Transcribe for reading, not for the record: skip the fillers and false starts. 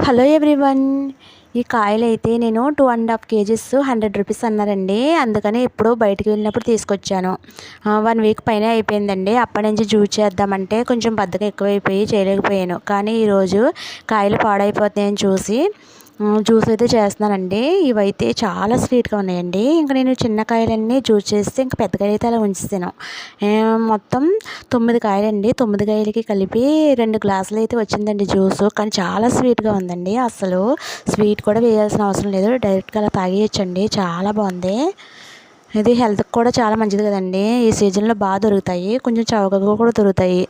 Hello everyone. ఈ కాయలైతే నేను 2½ kgs 100 rupees అన్నారండి. అందుకని ఎప్పుడో బయటికి వెళ్ళినప్పుడు తీసుకొచ్చాను. 1 వీక్ పైనే అయిపోయిందండి. అప్పటి నుంచి జ్యూస్ చేద్దామంటే కొంచెం బద్ధకం ఎక్కువైపోయి చేయలేకపోయాను. కానీ ఈరోజు కాయలు పాడైపోతున్నాయని చూసి జ్యూస్ అయితే చేస్తున్నానండి. ఇవైతే చాలా స్వీట్గా ఉన్నాయండి. ఇంకా నేను చిన్న కాయలన్నీ జ్యూస్ చేస్తే ఇంకా పెద్ద కాయలు అయితే అలా ఉంచుతాను. మొత్తం 9 కాయలండి. 9 కాయలకి కలిపి 2 గ్లాసులు అయితే వచ్చిందండి జ్యూస్. కానీ చాలా స్వీట్గా ఉందండి. అసలు స్వీట్ కూడా వేయాల్సిన అవసరం లేదు, డైరెక్ట్గా అలా తాగేయచ్చండి. చాలా బాగుంది. ఇది హెల్త్కి కూడా చాలా మంచిది కదండి. ఈ సీజన్లో బాగా దొరుకుతాయి, కొంచెం చౌకగా కూడా దొరుకుతాయి.